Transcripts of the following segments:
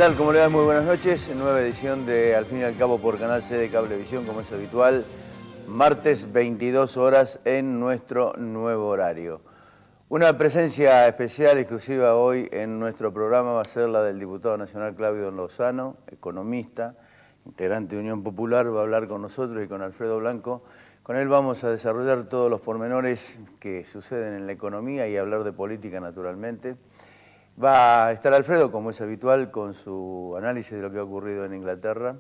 tal? ¿Cómo le va? Muy buenas noches. Nueva edición de Al fin y al cabo por Canal C de Cablevisión, como es habitual. Martes, 22 horas en nuestro nuevo horario. Una presencia especial, exclusiva hoy en nuestro programa va a ser la del diputado nacional Claudio Lozano, economista, integrante de Unión Popular, va a hablar con nosotros y con Alfredo Blanco. Con él vamos a desarrollar todos los pormenores que suceden en la economía y hablar de política naturalmente. Va a estar Alfredo, como es habitual, con su análisis de lo que ha ocurrido en Inglaterra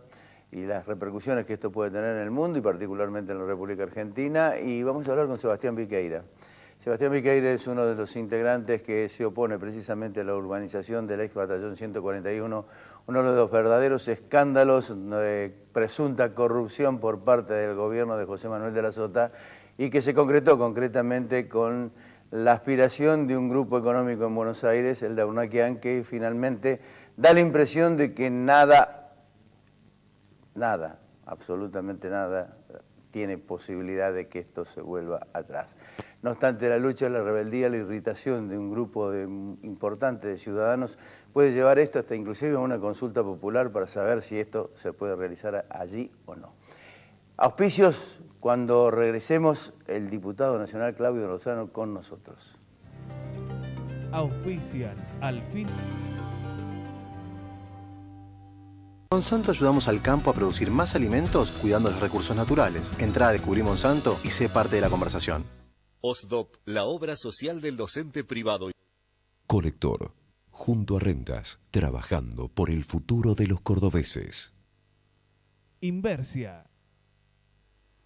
y las repercusiones que esto puede tener en el mundo y particularmente en la República Argentina. Y vamos a hablar con Sebastián Viqueira. Sebastián Viqueira es uno de los integrantes que se opone precisamente a la urbanización del ex batallón 141, uno de los verdaderos escándalos de presunta corrupción por parte del gobierno de José Manuel de la Sota y que se concretó concretamente con la aspiración de un grupo económico en Buenos Aires, el de Aurnaquian, que finalmente da la impresión de que nada, absolutamente nada, tiene posibilidad de que esto se vuelva atrás. No obstante, la lucha, la rebeldía, la irritación de un grupo importante de ciudadanos puede llevar esto hasta inclusive a una consulta popular para saber si esto se puede realizar allí o no. Auspicios, cuando regresemos, el diputado nacional Claudio Lozano con nosotros. Auspician al fin. Monsanto ayudamos al campo a producir más alimentos cuidando los recursos naturales. Entrá a Descubrir Monsanto y sé parte de la conversación. OSDOP, la obra social del docente privado. Colector, junto a Rentas, trabajando por el futuro de los cordobeses. Inversia.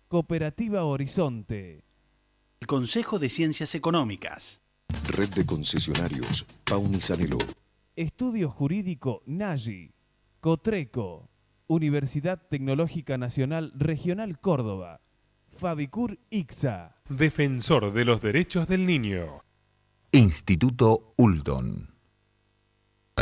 Cooperativa Horizonte. El Consejo de Ciencias Económicas. Red de concesionarios, Paunisanelo. Estudio Jurídico Nagi. Cotreco. Universidad Tecnológica Nacional Regional Córdoba. Fabicur Ixa. Defensor de los Derechos del Niño. Instituto Uldon.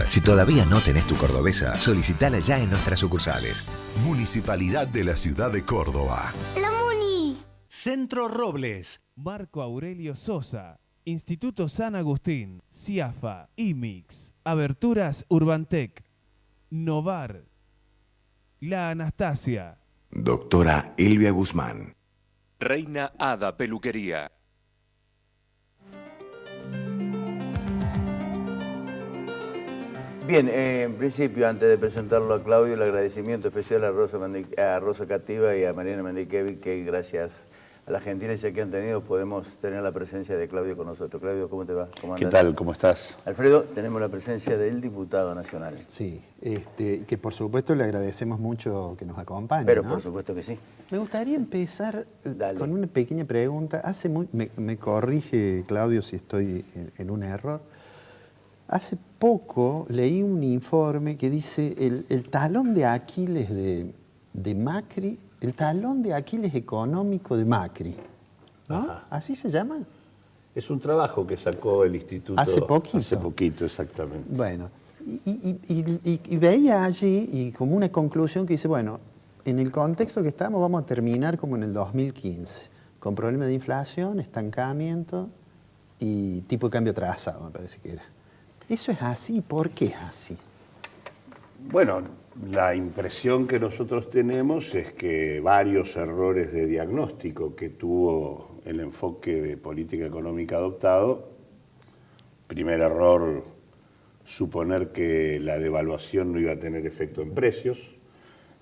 Si todavía no tenés tu cordobesa, solicitala ya en nuestras sucursales. Municipalidad de la Ciudad de Córdoba. ¡La Muni! Centro Robles. Marco Aurelio Sosa. Instituto San Agustín. CIAFA. IMIX. Aberturas Urbantec. Novar. La Anastasia. Doctora Elvia Guzmán. Reina Hada Peluquería. Bien, en principio, antes de presentarlo a Claudio, el agradecimiento especial a Rosa Cativa y a Mariana Mendiquevi, que gracias a la gentileza que han tenido podemos tener la presencia de Claudio con nosotros. Claudio, ¿cómo te va? ¿Cómo andas? ¿Qué tal? ¿Cómo estás? Alfredo, tenemos la presencia del diputado nacional. Sí, que por supuesto le agradecemos mucho que nos acompañe. Pero ¿no? Por supuesto que sí. Me gustaría empezar con una pequeña pregunta. Me corrige Claudio si estoy en un error. Hace poco leí un informe que dice el talón de Aquiles de Macri, el talón de Aquiles económico de Macri, ¿no? Ajá. ¿Así se llama? Es un trabajo que sacó el instituto. Hace poquito. Hace poquito, exactamente. Bueno, y veía allí y como una conclusión que dice, bueno, en el contexto que estamos vamos a terminar como en el 2015, con problemas de inflación, estancamiento y tipo de cambio atrasado, me parece que era. ¿Eso es así? ¿Por qué es así? Bueno, la impresión que nosotros tenemos es que varios errores de diagnóstico que tuvo el enfoque de política económica adoptado. Primer error, suponer que la devaluación no iba a tener efecto en precios.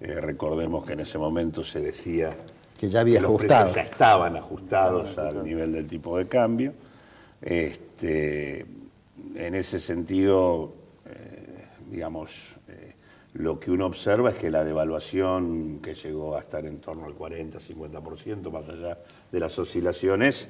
Recordemos que en ese momento se decía que ya había los precios ya estaban ajustados al nivel del tipo de cambio. En ese sentido, lo que uno observa es que la devaluación que llegó a estar en torno al 40-50%, más allá de las oscilaciones,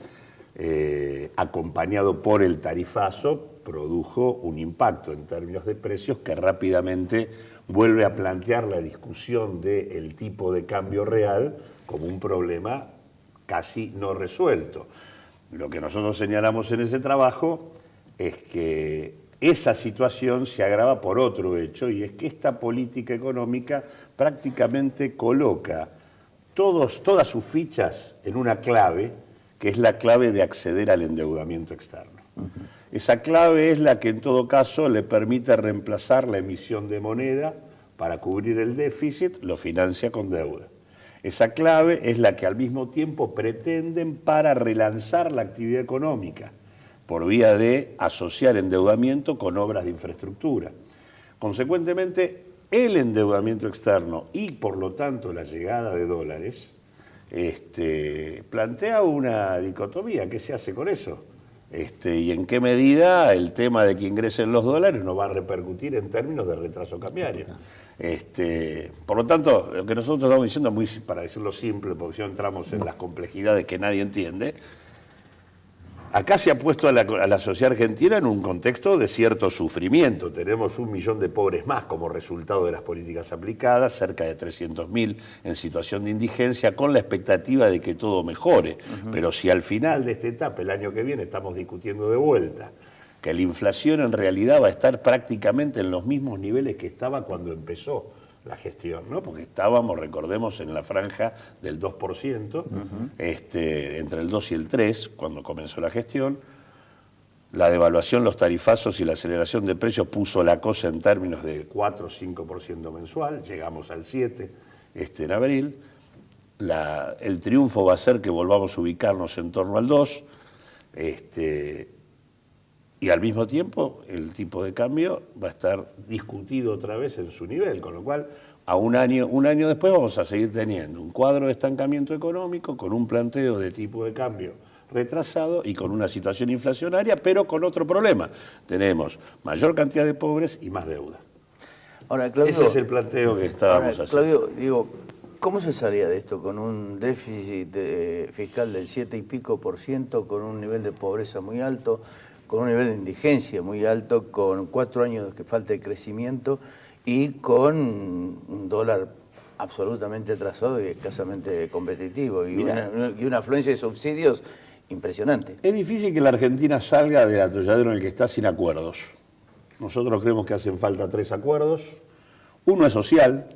acompañado por el tarifazo, produjo un impacto en términos de precios que rápidamente vuelve a plantear la discusión del tipo de cambio real como un problema casi no resuelto. Lo que nosotros señalamos en ese trabajo es que esa situación se agrava por otro hecho, y es que esta política económica prácticamente coloca todas sus fichas en una clave, que es la clave de acceder al endeudamiento externo. Esa clave es la que en todo caso le permite reemplazar la emisión de moneda para cubrir el déficit, lo financia con deuda. Esa clave es la que al mismo tiempo pretenden para relanzar la actividad económica por vía de asociar endeudamiento con obras de infraestructura. Consecuentemente, el endeudamiento externo y por lo tanto la llegada de dólares plantea una dicotomía. ¿Qué se hace con eso? Y en qué medida el tema de que ingresen los dólares nos va a repercutir en términos de retraso cambiario. Por lo tanto, lo que nosotros estamos diciendo, muy, para decirlo simple, porque si no entramos en las complejidades que nadie entiende, acá se ha puesto a la sociedad argentina en un contexto de cierto sufrimiento. Tenemos 1 millón de pobres más como resultado de las políticas aplicadas, cerca de 300.000 en situación de indigencia, con la expectativa de que todo mejore. Pero si al final de esta etapa, el año que viene, estamos discutiendo de vuelta que la inflación en realidad va a estar prácticamente en los mismos niveles que estaba cuando empezó la gestión, ¿no? Porque estábamos, recordemos, en la franja del 2%, entre el 2 y el 3, cuando comenzó la gestión. La devaluación, los tarifazos y la aceleración de precios puso la cosa en términos de 4 o 5% mensual, llegamos al 7% en abril. El triunfo va a ser que volvamos a ubicarnos en torno al 2%, y al mismo tiempo el tipo de cambio va a estar discutido otra vez en su nivel, con lo cual a un año después vamos a seguir teniendo un cuadro de estancamiento económico con un planteo de tipo de cambio retrasado y con una situación inflacionaria, pero con otro problema. Tenemos mayor cantidad de pobres y más deuda. Ahora, Claudio, ese es el planteo que estábamos haciendo. Claudio, digo, ¿cómo se salía de esto con un déficit fiscal del 7 y pico %, con un nivel de pobreza muy alto, con un nivel de indigencia muy alto, con 4 años que falta de crecimiento y con un dólar absolutamente atrasado y escasamente competitivo y una afluencia de subsidios impresionante? Es difícil que la Argentina salga del atolladero en el que está sin acuerdos. Nosotros creemos que hacen falta 3 acuerdos. Uno es social,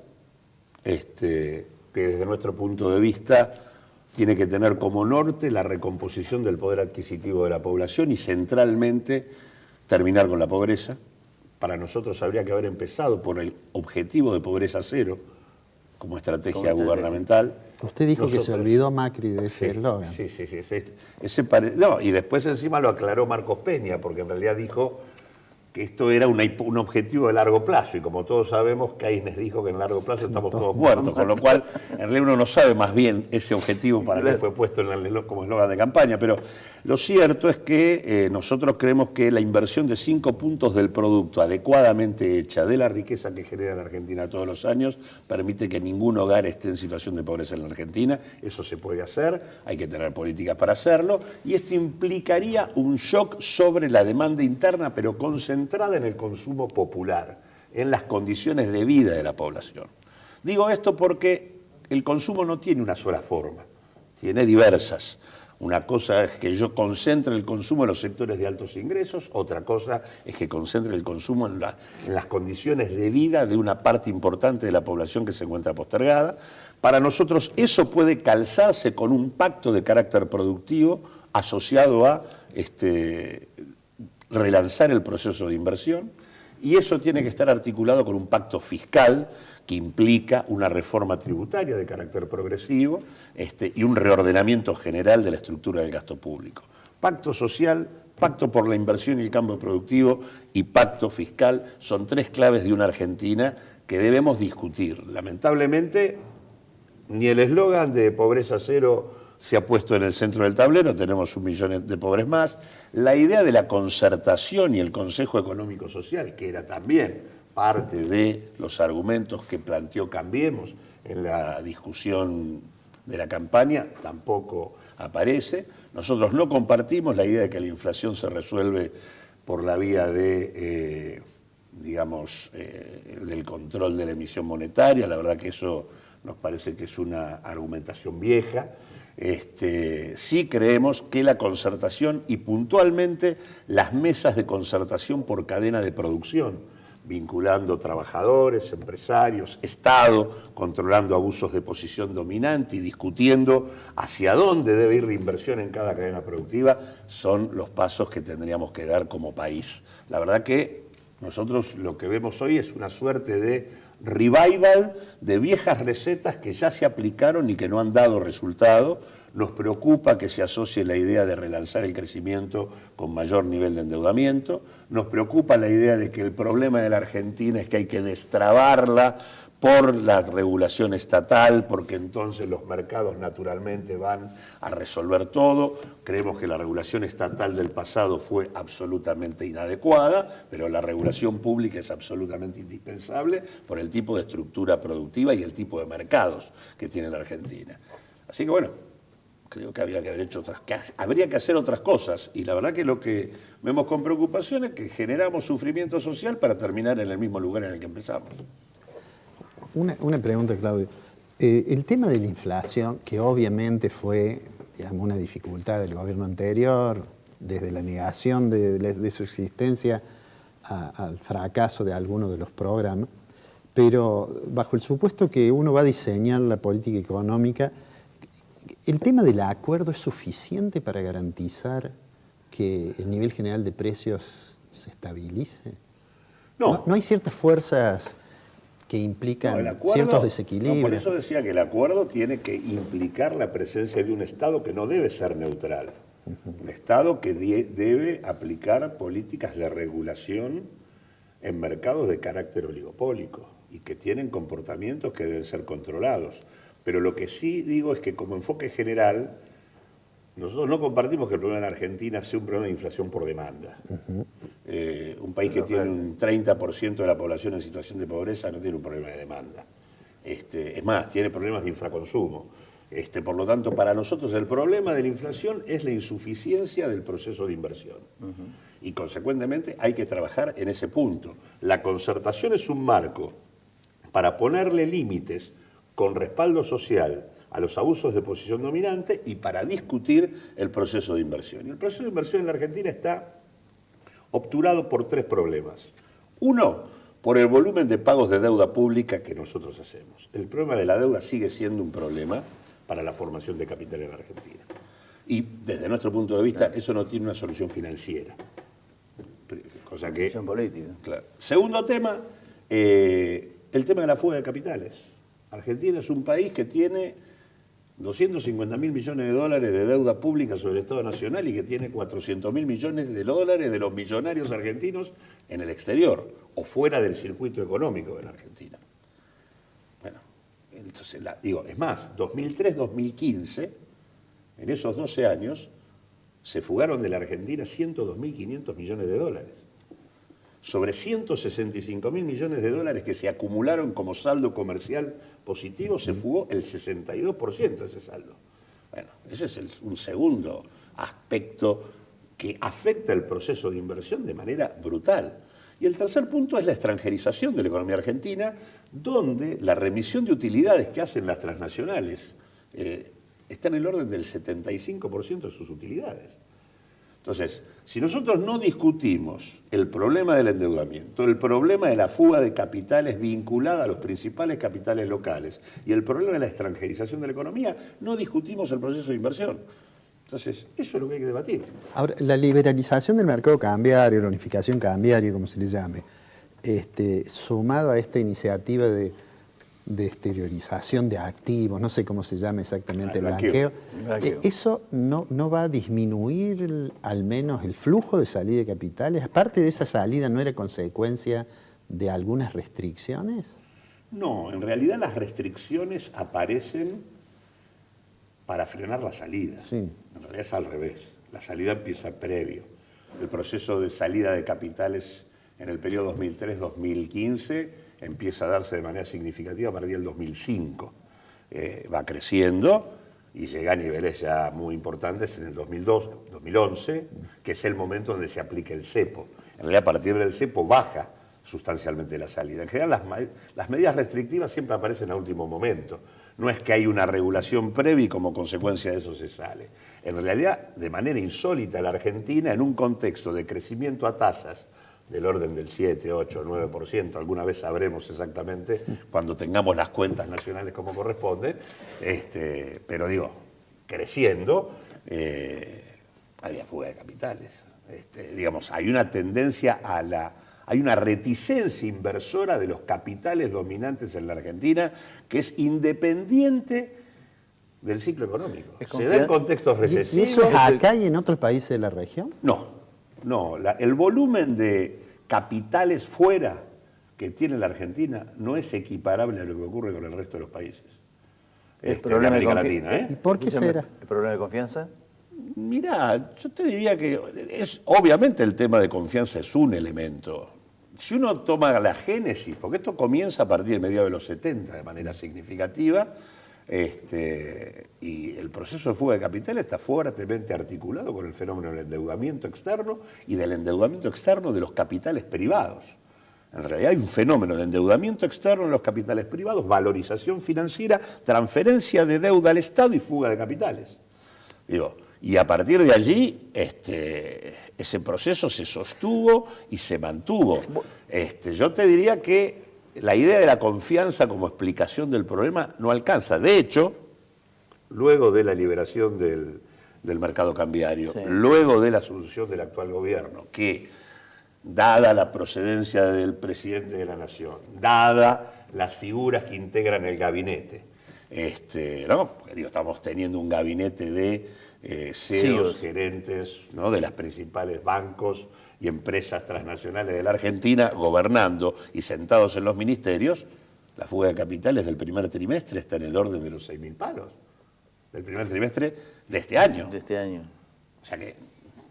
que desde nuestro punto de vista tiene que tener como norte la recomposición del poder adquisitivo de la población y centralmente terminar con la pobreza. Para nosotros habría que haber empezado por el objetivo de pobreza cero como estrategia gubernamental. Usted dijo que se olvidó Macri de ese eslogan. Sí. Y después encima lo aclaró Marcos Peña, porque en realidad dijo que esto era un objetivo de largo plazo, y como todos sabemos, Keynes dijo que en largo plazo estamos todos muertos, con lo cual en realidad uno no sabe más bien ese objetivo para qué fue puesto como eslogan de campaña, pero lo cierto es que nosotros creemos que la inversión de 5 puntos del producto adecuadamente hecha de la riqueza que genera la Argentina todos los años permite que ningún hogar esté en situación de pobreza en la Argentina. Eso se puede hacer, hay que tener políticas para hacerlo, y esto implicaría un shock sobre la demanda interna, pero concentrada en el consumo popular, en las condiciones de vida de la población. Digo esto porque el consumo no tiene una sola forma, tiene diversas. Una cosa es que yo concentre el consumo en los sectores de altos ingresos, otra cosa es que concentre el consumo en las condiciones de vida de una parte importante de la población que se encuentra postergada. Para nosotros eso puede calzarse con un pacto de carácter productivo asociado a relanzar el proceso de inversión, y eso tiene que estar articulado con un pacto fiscal que implica una reforma tributaria de carácter progresivo y un reordenamiento general de la estructura del gasto público. Pacto social, pacto por la inversión y el cambio productivo y pacto fiscal son 3 claves de una Argentina que debemos discutir. Lamentablemente, ni el eslogan de pobreza cero se ha puesto en el centro del tablero, tenemos 1 millón de pobres más. La idea de la concertación y el Consejo Económico Social, que era también parte de los argumentos que planteó Cambiemos en la discusión de la campaña, tampoco aparece. Nosotros no compartimos la idea de que la inflación se resuelve por la vía de, del control de la emisión monetaria. La verdad que eso nos parece que es una argumentación vieja. Sí creemos que la concertación y puntualmente las mesas de concertación por cadena de producción vinculando trabajadores, empresarios, Estado, controlando abusos de posición dominante y discutiendo hacia dónde debe ir la inversión en cada cadena productiva, son los pasos que tendríamos que dar como país. La verdad que nosotros lo que vemos hoy es una suerte de revival de viejas recetas que ya se aplicaron y que no han dado resultado. Nos preocupa que se asocie la idea de relanzar el crecimiento con mayor nivel de endeudamiento. Nos preocupa la idea de que el problema de la Argentina es que hay que destrabarla por la regulación estatal, porque entonces los mercados naturalmente van a resolver todo. Creemos que la regulación estatal del pasado fue absolutamente inadecuada, pero la regulación pública es absolutamente indispensable por el tipo de estructura productiva y el tipo de mercados que tiene la Argentina. Así que bueno, creo que habría que hacer otras cosas, y la verdad que lo que vemos con preocupación es que generamos sufrimiento social para terminar en el mismo lugar en el que empezamos. Una pregunta, Claudio. El tema de la inflación, que obviamente fue, digamos, una dificultad del gobierno anterior, desde la negación de su existencia al fracaso de algunos de los programas, pero bajo el supuesto que uno va a diseñar la política económica, ¿el tema del acuerdo es suficiente para garantizar que el nivel general de precios se estabilice? ¿No hay ciertas fuerzas que implican ciertos desequilibrios? Por eso decía que el acuerdo tiene que implicar la presencia de un Estado que no debe ser neutral. Un Estado que debe aplicar políticas de regulación en mercados de carácter oligopólico y que tienen comportamientos que deben ser controlados. Pero lo que sí digo es que como enfoque general, nosotros no compartimos que el problema en Argentina sea un problema de inflación por demanda. Un país que tiene un 30% de la población en situación de pobreza no tiene un problema de demanda. Es más, tiene problemas de infraconsumo. Por lo tanto, para nosotros el problema de la inflación es la insuficiencia del proceso de inversión. Y consecuentemente hay que trabajar en ese punto. La concertación es un marco para ponerle límites con respaldo social a los abusos de posición dominante y para discutir el proceso de inversión. Y el proceso de inversión en la Argentina está obturado por tres problemas. Uno, por el volumen de pagos de deuda pública que nosotros hacemos. El problema de la deuda sigue siendo un problema para la formación de capital en la Argentina. Y desde nuestro punto de vista, eso no tiene una solución financiera. Cosa que, solución política. Claro. Segundo tema, el tema de la fuga de capitales. Argentina es un país que tiene 250.000 millones de dólares de deuda pública sobre el Estado Nacional y que tiene 400.000 millones de dólares de los millonarios argentinos en el exterior o fuera del circuito económico de la Argentina. Bueno, entonces, es más, 2003-2015, en esos 12 años, se fugaron de la Argentina 102.500 millones de dólares. Sobre 165.000 millones de dólares que se acumularon como saldo comercial positivo, se fugó el 62% de ese saldo. Bueno, ese es un segundo aspecto que afecta el proceso de inversión de manera brutal. Y el tercer punto es la extranjerización de la economía argentina, donde la remisión de utilidades que hacen las transnacionales está en el orden del 75% de sus utilidades. Entonces, si nosotros no discutimos el problema del endeudamiento, el problema de la fuga de capitales vinculada a los principales capitales locales y el problema de la extranjerización de la economía, no discutimos el proceso de inversión. Entonces, eso es lo que hay que debatir. Ahora, la liberalización del mercado cambiario, la unificación cambiaria, como se le llame, sumado a esta iniciativa de exteriorización de activos, no sé cómo se llama exactamente, el blanqueo. ¿Eso no va a disminuir al menos el flujo de salida de capitales? Aparte de esa salida, ¿no era consecuencia de algunas restricciones? No, en realidad las restricciones aparecen para frenar la salida. Sí. En realidad es al revés. La salida empieza previo. El proceso de salida de capitales en el periodo 2003-2015 empieza a darse de manera significativa a partir del 2005. Va creciendo y llega a niveles ya muy importantes en el 2011, que es el momento donde se aplica el cepo. En realidad, a partir del cepo baja sustancialmente la salida. En general, las medidas restrictivas siempre aparecen a último momento. No es que hay una regulación previa y como consecuencia de eso se sale. En realidad, de manera insólita, la Argentina, en un contexto de crecimiento a tasas del orden del 7, 8, 9%, alguna vez sabremos exactamente cuando tengamos las cuentas nacionales como corresponde, pero digo, creciendo, había fuga de capitales. Digamos, hay una tendencia hay una reticencia inversora de los capitales dominantes en la Argentina que es independiente del ciclo económico. Se da en contextos recesivos. ¿Y eso acá y en otros países de la región? No, el volumen de capitales fuera que tiene la Argentina no es equiparable a lo que ocurre con el resto de los países de América Latina. ¿Por qué será? ¿El problema de confianza? Mirá, yo te diría que obviamente el tema de confianza es un elemento. Si uno toma la génesis, porque esto comienza a partir de mediados de los 70 de manera significativa, y el proceso de fuga de capital está fuertemente articulado con el fenómeno del endeudamiento externo y del endeudamiento externo de los capitales privados. En realidad hay un fenómeno de endeudamiento externo en los capitales privados, valorización financiera, transferencia de deuda al Estado y fuga de capitales. Y a partir de allí, ese proceso se sostuvo y se mantuvo. Yo te diría que la idea de la confianza como explicación del problema no alcanza. De hecho, luego de la liberación del mercado cambiario, luego de la asunción del actual gobierno, que, dada la procedencia del presidente de la Nación, dada las figuras que integran el gabinete, estamos teniendo un gabinete de CEOs, gerentes, ¿no?, de las principales bancos y empresas transnacionales de la Argentina gobernando y sentados en los ministerios, la fuga de capitales del primer trimestre está en el orden de los 6.000 palos. Del primer trimestre de este año. De este año. O sea que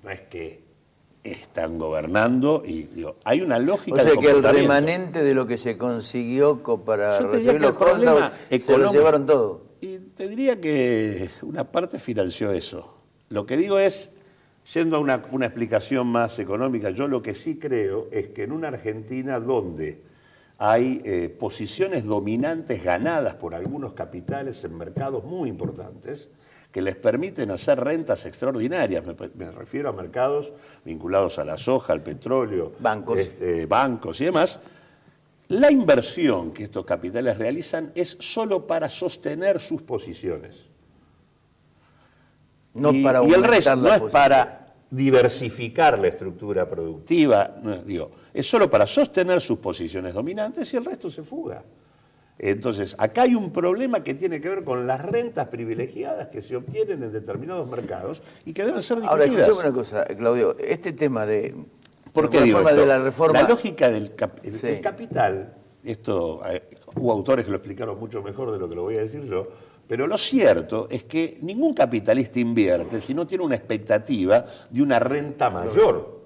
no es que están gobernando y hay una lógica. O sea que el remanente de lo que se consiguió para recibir los fondos se lo llevaron todo. Y te diría que una parte financió eso. Lo que digo es, yendo a una explicación más económica, yo lo que sí creo es que en una Argentina donde hay posiciones dominantes ganadas por algunos capitales en mercados muy importantes que les permiten hacer rentas extraordinarias, me refiero a mercados vinculados a la soja, al petróleo, bancos y demás. La inversión que estos capitales realizan es solo para sostener sus posiciones. Y el resto no es para diversificar la estructura productiva, es solo para sostener sus posiciones dominantes y el resto se fuga. Entonces, acá hay un problema que tiene que ver con las rentas privilegiadas que se obtienen en determinados mercados y que deben ser discutidas. Ahora, escúchame una cosa, Claudio, este tema de... ¿Por qué digo esto? De la reforma... La lógica del el capital, esto hubo autores que lo explicaron mucho mejor de lo que lo voy a decir yo, pero lo cierto es que ningún capitalista invierte si no tiene una expectativa de una renta mayor.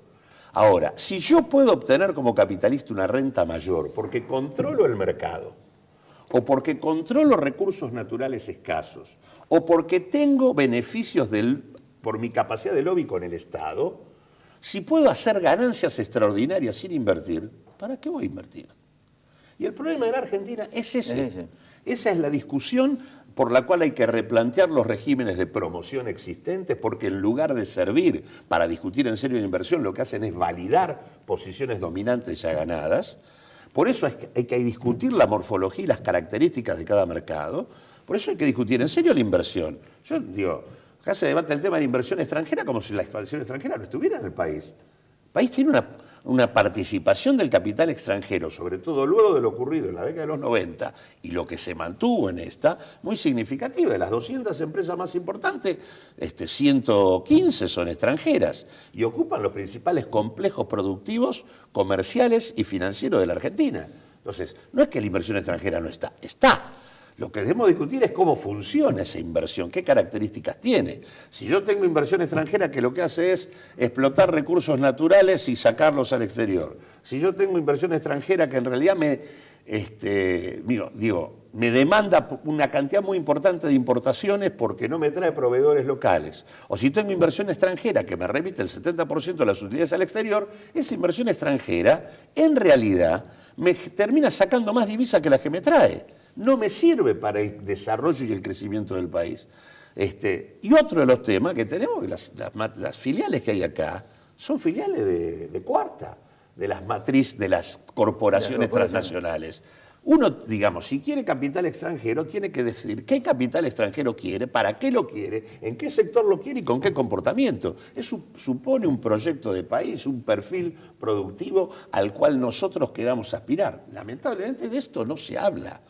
Ahora, si yo puedo obtener como capitalista una renta mayor porque controlo el mercado, o porque controlo recursos naturales escasos, o porque tengo beneficios por mi capacidad de lobby con el Estado, si puedo hacer ganancias extraordinarias sin invertir, ¿para qué voy a invertir? Y el problema de la Argentina es ese. Esa es la discusión por la cual hay que replantear los regímenes de promoción existentes, porque en lugar de servir para discutir en serio la inversión, lo que hacen es validar posiciones dominantes ya ganadas. Por eso hay que discutir la morfología y las características de cada mercado. Por eso hay que discutir en serio la inversión. Yo digo, acá se debate el tema de la inversión extranjera como si la expansión extranjera no estuviera en el país. El país tiene una participación del capital extranjero, sobre todo luego de lo ocurrido en la década de los 90 y lo que se mantuvo en esta, muy significativa. De las 200 empresas más importantes, 115 son extranjeras y ocupan los principales complejos productivos, comerciales y financieros de la Argentina. Entonces, no es que la inversión extranjera no está, está. Lo que debemos discutir es cómo funciona esa inversión, qué características tiene. Si yo tengo inversión extranjera que lo que hace es explotar recursos naturales y sacarlos al exterior. Si yo tengo inversión extranjera que en realidad me demanda una cantidad muy importante de importaciones porque no me trae proveedores locales. O si tengo inversión extranjera que me remite el 70% de las utilidades al exterior, esa inversión extranjera en realidad me termina sacando más divisas que las que me trae. No me sirve para el desarrollo y el crecimiento del país. Y otro de los temas que tenemos, que las filiales que hay acá, son filiales de cuarta, las matrices, de las corporaciones transnacionales. Uno, digamos, si quiere capital extranjero, tiene que decir qué capital extranjero quiere, para qué lo quiere, en qué sector lo quiere y con qué comportamiento. Eso supone un proyecto de país, un perfil productivo al cual nosotros queramos aspirar. Lamentablemente de esto no se habla.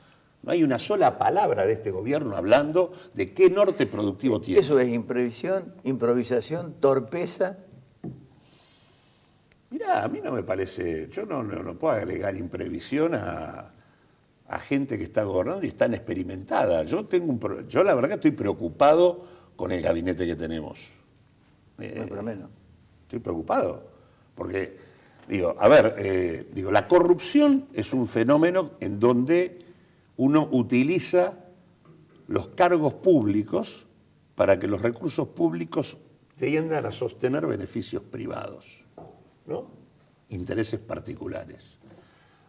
No hay una sola palabra de este gobierno hablando de qué norte productivo tiene. ¿Eso es improvisación, torpeza? Mirá, a mí no me parece, yo no puedo agregar imprevisión a gente que está gobernando y está experimentada. Yo la verdad que estoy preocupado con el gabinete que tenemos. Estoy preocupado, porque, la corrupción es un fenómeno en donde uno utiliza los cargos públicos para que los recursos públicos tiendan a sostener beneficios privados, ¿no? Intereses particulares.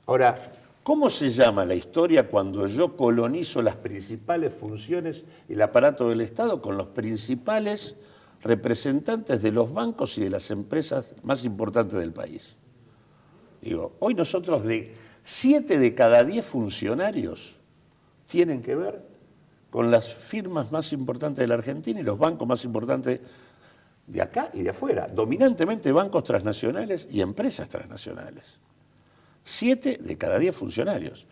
Ahora, ¿cómo se llama la historia cuando yo colonizo las principales funciones y el aparato del Estado con los principales representantes de los bancos y de las empresas más importantes del país? Hoy nosotros 7 de cada 10 funcionarios tienen que ver con las firmas más importantes de la Argentina y los bancos más importantes de acá y de afuera, dominantemente bancos transnacionales y empresas transnacionales. 7 de cada 10 funcionarios.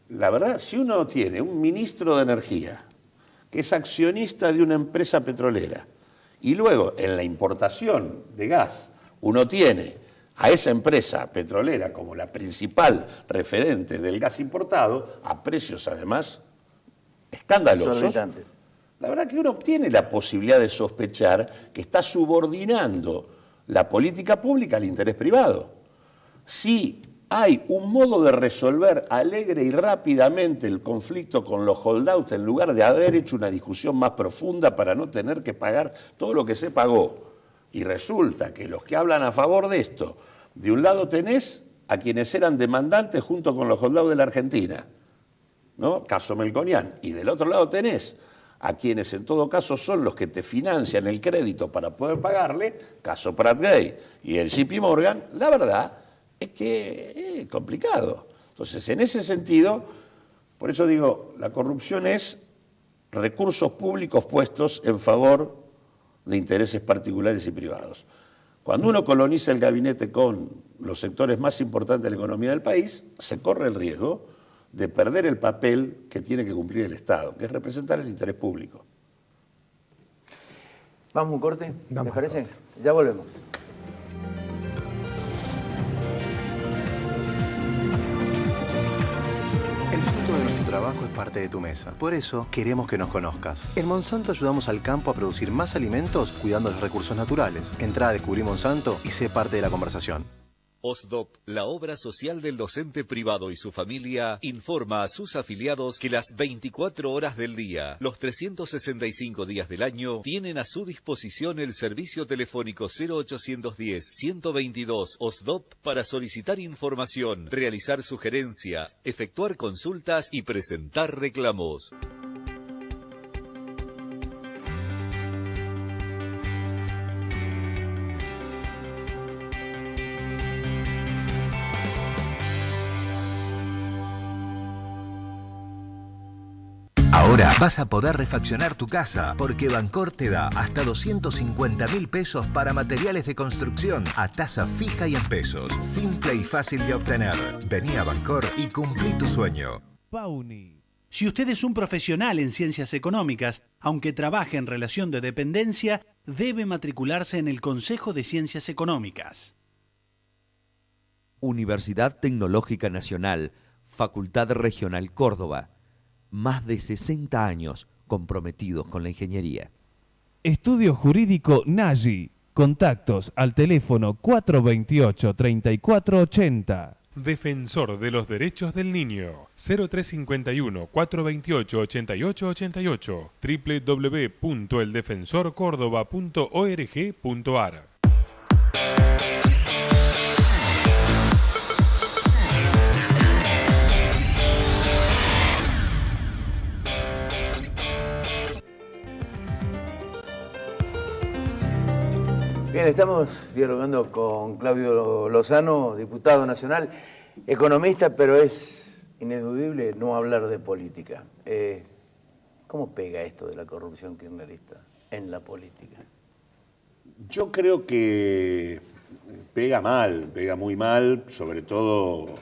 La verdad, si uno tiene un ministro de Energía que es accionista de una empresa petrolera y luego en la importación de gas uno tiene a esa empresa petrolera como la principal referente del gas importado, a precios además escandalosos, la verdad que uno tiene la posibilidad de sospechar que está subordinando la política pública al interés privado. Si hay un modo de resolver alegre y rápidamente el conflicto con los holdouts en lugar de haber hecho una discusión más profunda para no tener que pagar todo lo que se pagó, y resulta que los que hablan a favor de esto, de un lado tenés a quienes eran demandantes junto con los holdouts de la Argentina, ¿no? Caso Melconian, y del otro lado tenés a quienes en todo caso son los que te financian el crédito para poder pagarle, caso Pratt Gay y el JP Morgan, la verdad es que es complicado. Entonces, en ese sentido, por eso digo, la corrupción es recursos públicos puestos en favor de intereses particulares y privados. Cuando uno coloniza el gabinete con los sectores más importantes de la economía del país, se corre el riesgo de perder el papel que tiene que cumplir el Estado, que es representar el interés público. ¿Vamos a un corte? ¿Les parece? Ya volvemos. El fruto de nuestro trabajo es parte de tu mesa. Por eso queremos que nos conozcas. En Monsanto ayudamos al campo a producir más alimentos cuidando los recursos naturales. Entrá a Descubrí Monsanto y sé parte de la conversación. OSDOP, la obra social del docente privado y su familia, informa a sus afiliados que las 24 horas del día, los 365 días del año, tienen a su disposición el servicio telefónico 0810-122 OSDOP para solicitar información, realizar sugerencias, efectuar consultas y presentar reclamos. Ahora vas a poder refaccionar tu casa porque Bancor te da hasta 250.000 pesos para materiales de construcción a tasa fija y en pesos. Simple y fácil de obtener. Vení a Bancor y cumplí tu sueño. Pauni. Si usted es un profesional en ciencias económicas, aunque trabaje en relación de dependencia, debe matricularse en el Consejo de Ciencias Económicas. Universidad Tecnológica Nacional, Facultad Regional Córdoba. Más de 60 años comprometidos con la ingeniería. Estudio Jurídico Nagy. Contactos al teléfono 428-3480. Defensor de los Derechos del Niño. 0351-428-8888. www.eldefensorcordoba.org.ar. Bien, estamos dialogando con Claudio Lozano, diputado nacional, economista, pero es ineludible no hablar de política. ¿Cómo pega esto de la corrupción kirchnerista en la política? Yo creo que pega mal, pega muy mal, sobre todo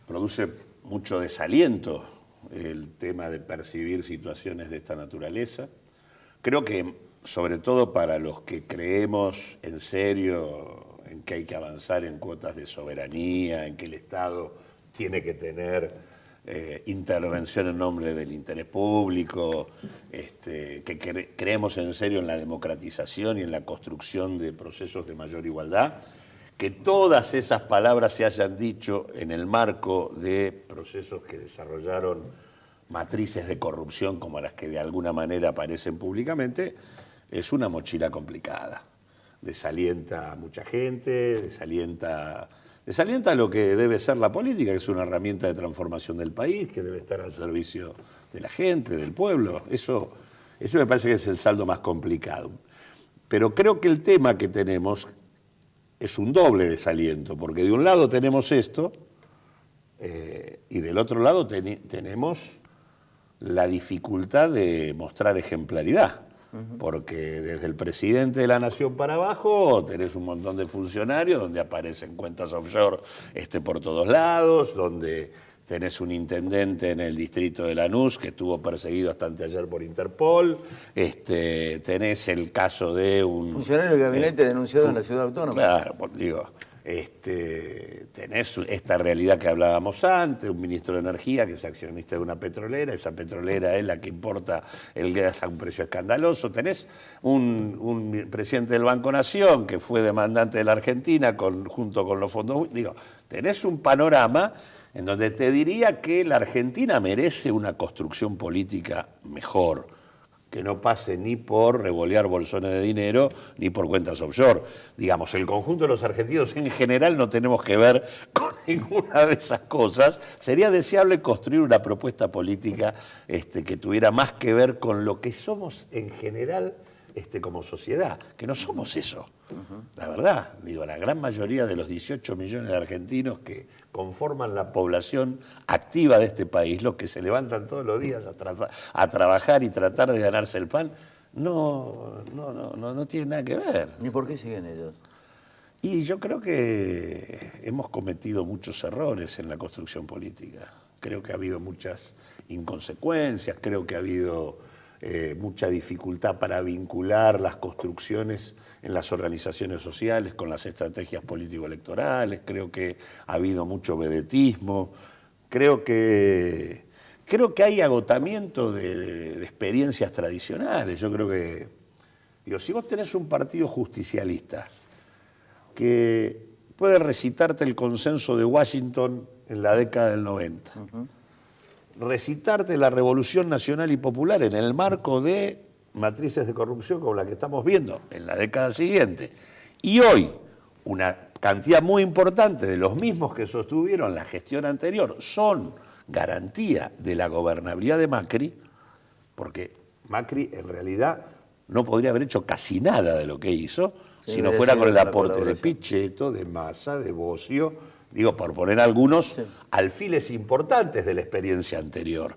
produce mucho desaliento el tema de percibir situaciones de esta naturaleza. Creo que sobre todo para los que creemos en serio en que hay que avanzar en cuotas de soberanía, en que el Estado tiene que tener intervención en nombre del interés público, que creemos en serio en la democratización y en la construcción de procesos de mayor igualdad, que todas esas palabras se hayan dicho en el marco de procesos que desarrollaron matrices de corrupción como las que de alguna manera aparecen públicamente, es una mochila complicada. Desalienta a mucha gente, desalienta lo que debe ser la política, que es una herramienta de transformación del país, que debe estar al servicio de la gente, del pueblo. Eso me parece que es el saldo más complicado. Pero creo que el tema que tenemos es un doble desaliento, porque de un lado tenemos esto y del otro lado tenemos la dificultad de mostrar ejemplaridad. Porque desde el presidente de la Nación para abajo tenés un montón de funcionarios donde aparecen cuentas offshore por todos lados, donde tenés un intendente en el distrito de Lanús que estuvo perseguido hasta anteayer por Interpol, tenés el caso de un... funcionario del gabinete denunciado en la ciudad autónoma. Claro, digo, tenés esta realidad que hablábamos antes, un ministro de Energía que es accionista de una petrolera, esa petrolera es la que importa el gas a un precio escandaloso, tenés un presidente del Banco Nación que fue demandante de la Argentina junto con los fondos, digo, tenés un panorama en donde te diría que la Argentina merece una construcción política mejor, que no pase ni por revolear bolsones de dinero ni por cuentas offshore. Digamos, el conjunto de los argentinos en general no tenemos que ver con ninguna de esas cosas. Sería deseable construir una propuesta política que tuviera más que ver con lo que somos en general como sociedad, que no somos eso. La verdad, digo, la gran mayoría de los 18 millones de argentinos que conforman la población activa de este país, los que se levantan todos los días a trabajar y tratar de ganarse el pan, no tiene nada que ver. ¿Y por qué siguen ellos? Y yo creo que hemos cometido muchos errores en la construcción política. Creo que ha habido muchas inconsecuencias, creo que ha habido mucha dificultad para vincular las construcciones en las organizaciones sociales con las estrategias político-electorales, creo que ha habido mucho vedetismo, creo que hay agotamiento de experiencias tradicionales. Yo creo que, si vos tenés un partido justicialista que puede recitarte el consenso de Washington en la década del 90, recitarte la Revolución Nacional y Popular en el marco de matrices de corrupción como la que estamos viendo en la década siguiente, y hoy una cantidad muy importante de los mismos que sostuvieron la gestión anterior son garantía de la gobernabilidad de Macri, porque Macri en realidad no podría haber hecho casi nada de lo que hizo si no fuera con el aporte de Pichetto, de Massa, de Bocio, digo, por poner algunos alfiles importantes de la experiencia anterior.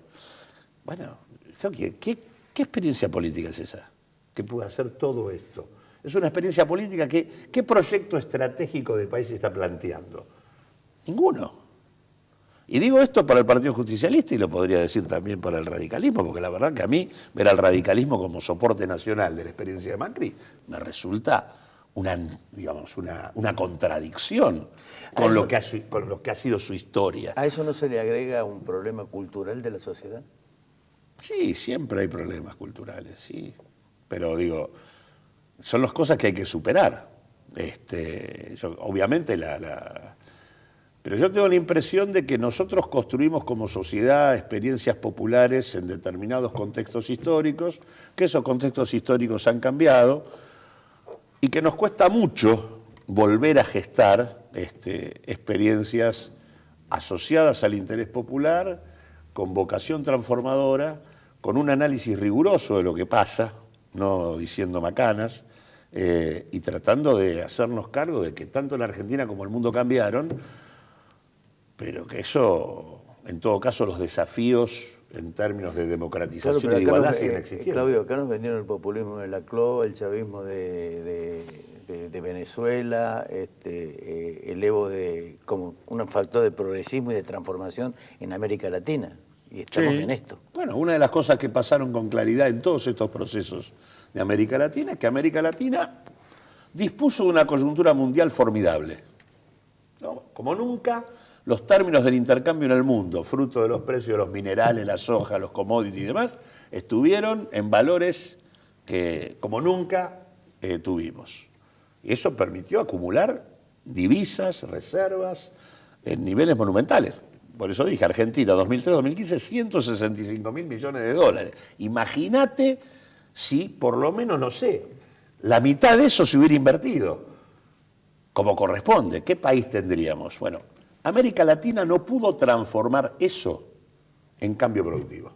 Bueno, ¿qué experiencia política es esa? Que puede hacer todo esto. Es una experiencia política que, ¿qué proyecto estratégico de país se está planteando? Ninguno. Y digo esto para el Partido Justicialista y lo podría decir también para el radicalismo, porque la verdad que a mí ver al radicalismo como soporte nacional de la experiencia de Macri me resulta una contradicción con lo que ha sido su historia. ¿A eso no se le agrega un problema cultural de la sociedad? Sí, siempre hay problemas culturales, sí. Pero digo, son las cosas que hay que superar. Obviamente pero yo tengo la impresión de que nosotros construimos como sociedad experiencias populares en determinados contextos históricos, que esos contextos históricos han cambiado y que nos cuesta mucho volver a gestar experiencias asociadas al interés popular, con vocación transformadora, con un análisis riguroso de lo que pasa, no diciendo macanas, y tratando de hacernos cargo de que tanto la Argentina como el mundo cambiaron, pero que eso, en todo caso, los desafíos en términos de democratización y de igualdad siguen existiendo. Claudio, acá nos vendieron el populismo de la CLO, el chavismo de Venezuela, el Evo como un factor de progresismo y de transformación en América Latina. Y estamos en esto. Bueno, una de las cosas que pasaron con claridad en todos estos procesos de América Latina es que América Latina dispuso de una coyuntura mundial formidable, ¿no? Como nunca, los términos del intercambio en el mundo, fruto de los precios de los minerales, la soja, los commodities y demás, estuvieron en valores que como nunca tuvimos. Y eso permitió acumular divisas, reservas, en niveles monumentales. Por eso dije, Argentina, 2003-2015, 165.000 millones de dólares. Imagínate si, por lo menos, no sé, la mitad de eso se hubiera invertido, como corresponde. ¿Qué país tendríamos? Bueno, América Latina no pudo transformar eso en cambio productivo.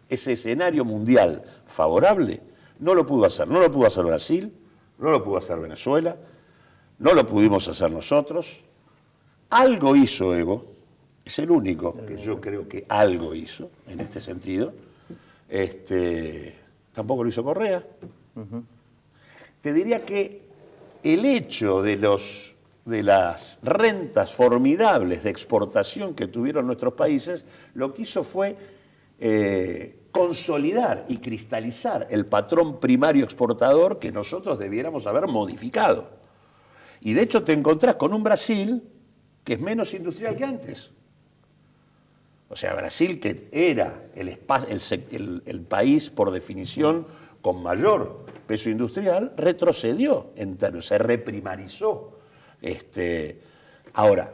Ese escenario mundial favorable no lo pudo hacer. No lo pudo hacer Brasil, no lo pudo hacer Venezuela, no lo pudimos hacer nosotros. Algo hizo Evo. Es el único que yo creo que algo hizo en este sentido. Tampoco lo hizo Correa. Te diría que el hecho de las rentas formidables de exportación que tuvieron nuestros países, lo que hizo fue consolidar y cristalizar el patrón primario exportador que nosotros debiéramos haber modificado. Y de hecho te encontrás con un Brasil que es menos industrial que antes. O sea, Brasil, que era el país por definición con mayor peso industrial, retrocedió en términos, se reprimarizó. Ahora,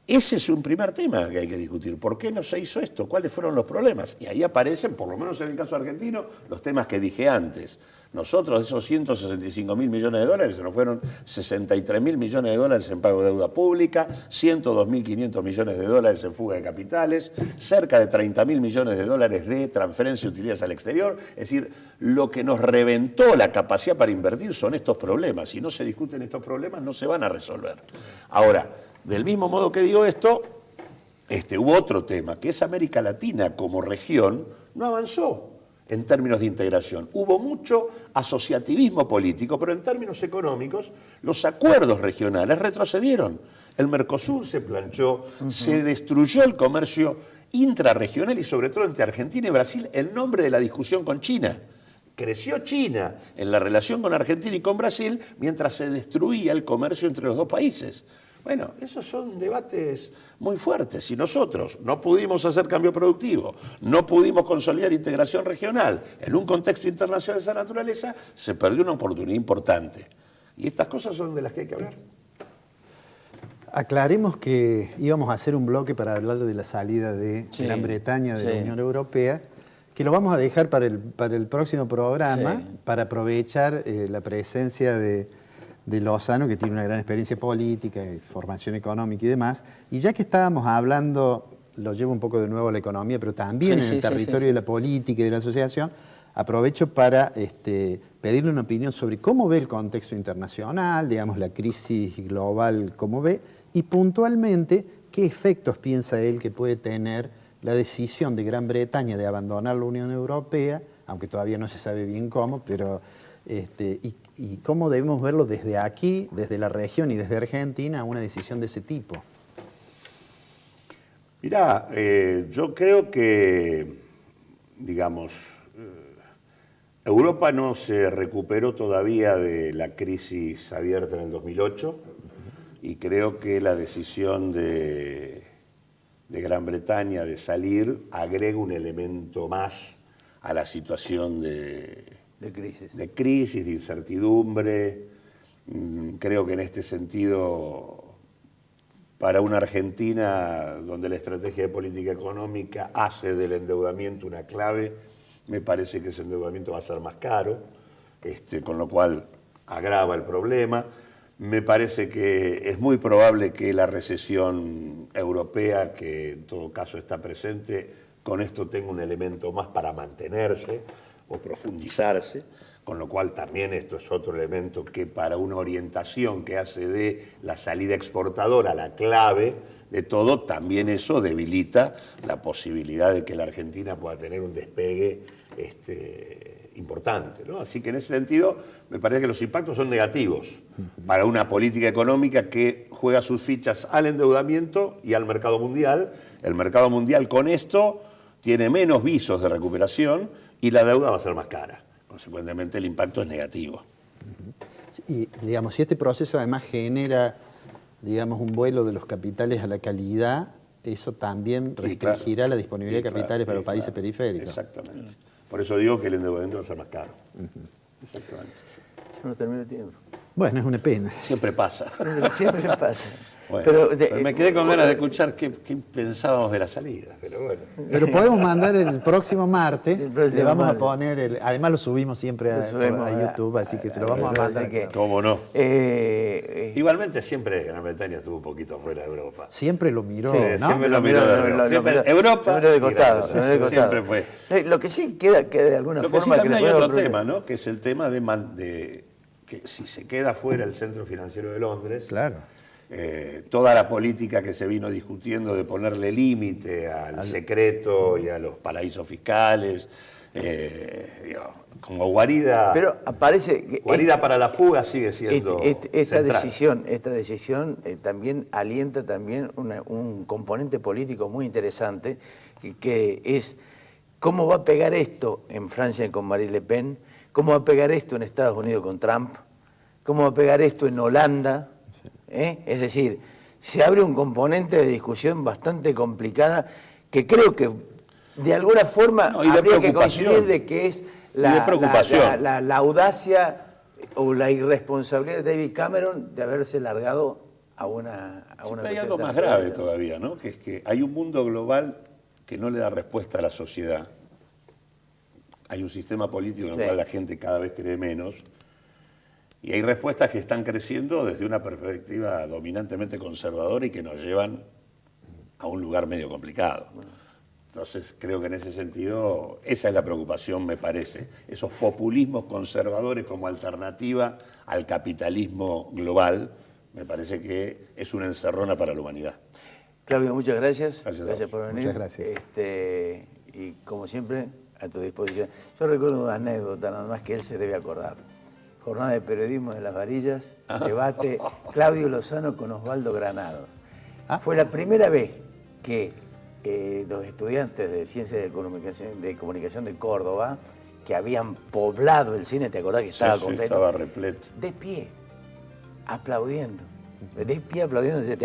ese es un primer tema que hay que discutir. ¿Por qué no se hizo esto? ¿Cuáles fueron los problemas? Y ahí aparecen, por lo menos en el caso argentino, los temas que dije antes. Nosotros, de esos 165.000 millones de dólares, se nos fueron 63.000 millones de dólares en pago de deuda pública, 102.500 millones de dólares en fuga de capitales, cerca de 30.000 millones de dólares de transferencia de utilidades al exterior. Es decir, lo que nos reventó la capacidad para invertir son estos problemas. Si no se discuten estos problemas, no se van a resolver. Ahora, del mismo modo que digo esto, hubo otro tema, que es América Latina como región no avanzó en términos de integración. Hubo mucho asociativismo político, pero en términos económicos los acuerdos regionales retrocedieron. El Mercosur se planchó, se destruyó el comercio intrarregional y sobre todo entre Argentina y Brasil en nombre de la discusión con China. Creció China en la relación con Argentina y con Brasil mientras se destruía el comercio entre los dos países. Bueno, esos son debates muy fuertes. Si nosotros no pudimos hacer cambio productivo, no pudimos consolidar integración regional en un contexto internacional de esa naturaleza, se perdió una oportunidad importante. Y estas cosas son de las que hay que hablar. Aclaremos que íbamos a hacer un bloque para hablar de la salida de Gran Bretaña de la Unión Europea, que lo vamos a dejar para el próximo programa, para aprovechar la presencia de Lozano, que tiene una gran experiencia política y formación económica y demás. Y ya que estábamos hablando, lo llevo un poco de nuevo a la economía, pero también en el territorio de la política y de la asociación, aprovecho para pedirle una opinión sobre cómo ve el contexto internacional, digamos, la crisis global, cómo ve, y puntualmente qué efectos piensa él que puede tener la decisión de Gran Bretaña de abandonar la Unión Europea, aunque todavía no se sabe bien cómo, pero y cómo debemos verlo desde aquí, desde la región y desde Argentina, una decisión de ese tipo. Mirá, yo creo que, digamos, Europa no se recuperó todavía de la crisis abierta en el 2008 y creo que la decisión de Gran Bretaña de salir agrega un elemento más a la situación de crisis, de incertidumbre. Creo que en este sentido, para una Argentina donde la estrategia de política económica hace del endeudamiento una clave, me parece que ese endeudamiento va a ser más caro, con lo cual agrava el problema. Me parece que es muy probable que la recesión europea, que en todo caso está presente, con esto tenga un elemento más para mantenerse. o profundizarse, con lo cual también esto es otro elemento que para una orientación que hace de la salida exportadora la clave de todo, también eso debilita la posibilidad de que la Argentina pueda tener un despegue importante, ¿no? Así que en ese sentido me parece que los impactos son negativos para una política económica que juega sus fichas al endeudamiento y al mercado mundial. El mercado mundial con esto tiene menos visos de recuperación y la deuda va a ser más cara. Consecuentemente el impacto es negativo. Y digamos, si este proceso además genera, digamos, un vuelo de los capitales a la calidad, eso también restringirá la disponibilidad de capitales para los países periféricos. Exactamente. Por eso digo que el endeudamiento va a ser más caro. Exactamente. Se nos terminó el tiempo. Bueno, es una pena. Siempre pasa. Siempre pasa. Bueno, pero me quedé con ganas de escuchar qué pensábamos de la salida, pero bueno. Pero podemos mandar el próximo martes, le vamos a poner, además lo subimos siempre a YouTube, así que se lo vamos a mandar. ¿Cómo no? Igualmente siempre Gran Bretaña estuvo un poquito fuera de Europa. Siempre lo miró, sí, ¿no? Siempre lo miró. Europa de costado. Siempre fue. Lo que sí queda de alguna forma... También hay otro tema, ¿no? Que es el tema de que si se queda fuera el Centro Financiero de Londres... Claro. Toda la política que se vino discutiendo de ponerle límite al secreto y a los paraísos fiscales, como guarida. Pero aparece que guarida para la fuga sigue siendo esta decisión también alienta también un componente político muy interesante, que es cómo va a pegar esto en Francia con Marine Le Pen, cómo va a pegar esto en Estados Unidos con Trump, cómo va a pegar esto en Holanda. Es decir, se abre un componente de discusión bastante complicada que creo que de alguna forma habría que coincidir de que es la audacia o la irresponsabilidad de David Cameron de haberse largado a una hay algo más grave todavía, ¿no? Que es que hay un mundo global que no le da respuesta a la sociedad. Hay un sistema político en el cual la gente cada vez cree menos. Y hay respuestas que están creciendo desde una perspectiva dominantemente conservadora y que nos llevan a un lugar medio complicado. Entonces, creo que en ese sentido, esa es la preocupación, me parece. Esos populismos conservadores como alternativa al capitalismo global, me parece que es una encerrona para la humanidad. Claudio, muchas gracias. Gracias por venir. Muchas gracias. Y como siempre, a tu disposición. Yo recuerdo una anécdota, nada más que él se debe acordar. Jornada de periodismo de Las Varillas, debate Claudio Lozano con Osvaldo Granados. Fue la primera vez que los estudiantes de Ciencias de Comunicación de Córdoba, que habían poblado el cine, ¿te acordás que estaba completo? Estaba repleto. De pie, aplaudiendo. ¿Te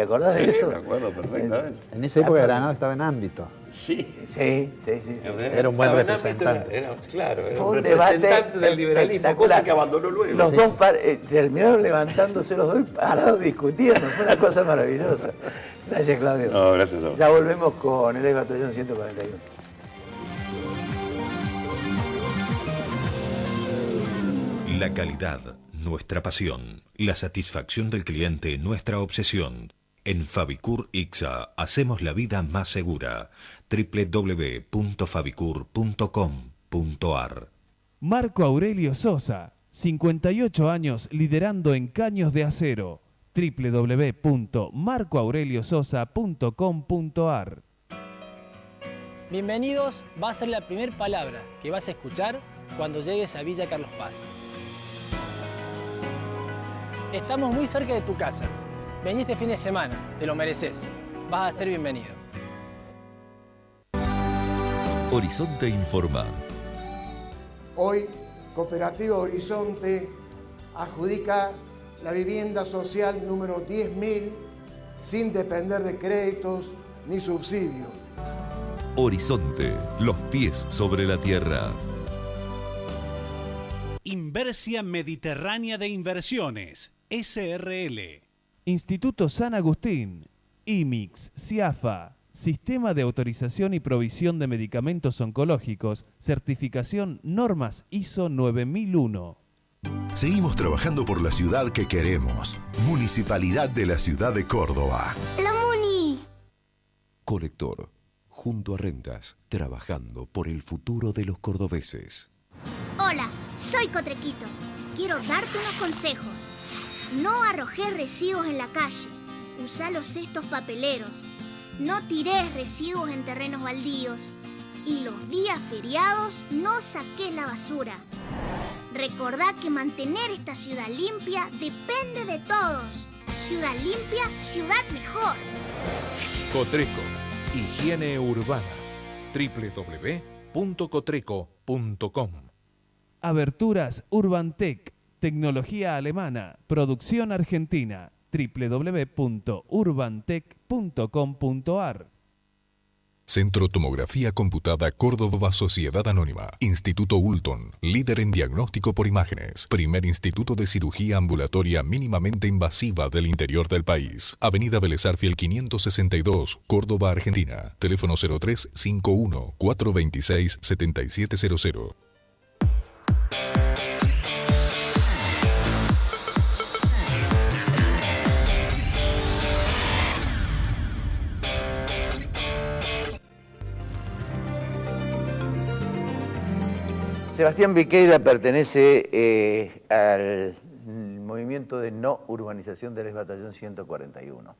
acordás de eso? Sí, me acuerdo perfectamente. En esa época Granados estaba en ámbito. Sí. Era un buen representante. Era un representante del liberalismo, cosa que abandonó luego. Los dos terminaron levantándose los dos parados discutiendo. Fue una cosa maravillosa. Gracias, Claudio. No, gracias a vos. Ya volvemos con el Batallón 141. La calidad, nuestra pasión. La satisfacción del cliente, nuestra obsesión. En Fabicur Ixa hacemos la vida más segura. www.fabicur.com.ar. Marco Aurelio Sosa, 58 años liderando en caños de acero. www.marcoaureliososa.com.ar. Bienvenidos va a ser la primera palabra que vas a escuchar cuando llegues a Villa Carlos Paz. Estamos muy cerca de tu casa. Vení este fin de semana, te lo mereces. Vas a ser bienvenido. Horizonte informa. Hoy, Cooperativa Horizonte adjudica la vivienda social número 10.000 sin depender de créditos ni subsidios. Horizonte, los pies sobre la tierra. Inversia Mediterránea de Inversiones, SRL. Instituto San Agustín, IMIX, CIAFA, Sistema de Autorización y Provisión de Medicamentos Oncológicos, certificación normas ISO 9001. Seguimos trabajando por la ciudad que queremos. Municipalidad de la Ciudad de Córdoba. ¡La Muni! Colector, junto a Rentas, trabajando por el futuro de los cordobeses. Hola, soy Cotrequito. Quiero darte unos consejos. No arrojes residuos en la calle. Usa los cestos papeleros. No tires residuos en terrenos baldíos. Y los días feriados no saques la basura. Recordá que mantener esta ciudad limpia depende de todos. Ciudad limpia, ciudad mejor. Cotreco, higiene urbana. www.cotreco.com. Aberturas Urbantec, tecnología alemana, producción argentina. www.urbantec.com.ar. Centro Tomografía Computada Córdoba Sociedad Anónima. Instituto Ulton, líder en diagnóstico por imágenes. Primer instituto de cirugía ambulatoria mínimamente invasiva del interior del país. Avenida Vélez Arfiel 562, Córdoba, Argentina. Teléfono 0351 426 7700. Sebastián Viqueira pertenece al movimiento de no urbanización del batallón 141.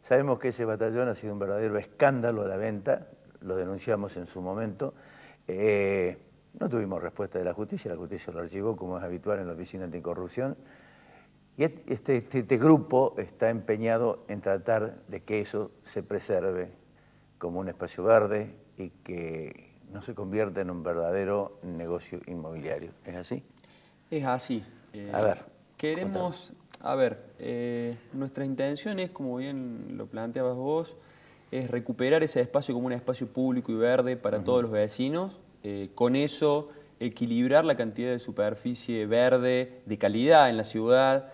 Sabemos que ese batallón ha sido un verdadero escándalo a la venta, lo denunciamos en su momento. No tuvimos respuesta de la justicia lo archivó como es habitual en la Oficina Anticorrupción. Y este grupo está empeñado en tratar de que eso se preserve como un espacio verde y que no se convierte en un verdadero negocio inmobiliario. ¿Es así? Es así. A ver. Queremos, nuestra intención es, como bien lo planteabas vos, es recuperar ese espacio como un espacio público y verde para todos los vecinos. Con eso, equilibrar la cantidad de superficie verde de calidad en la ciudad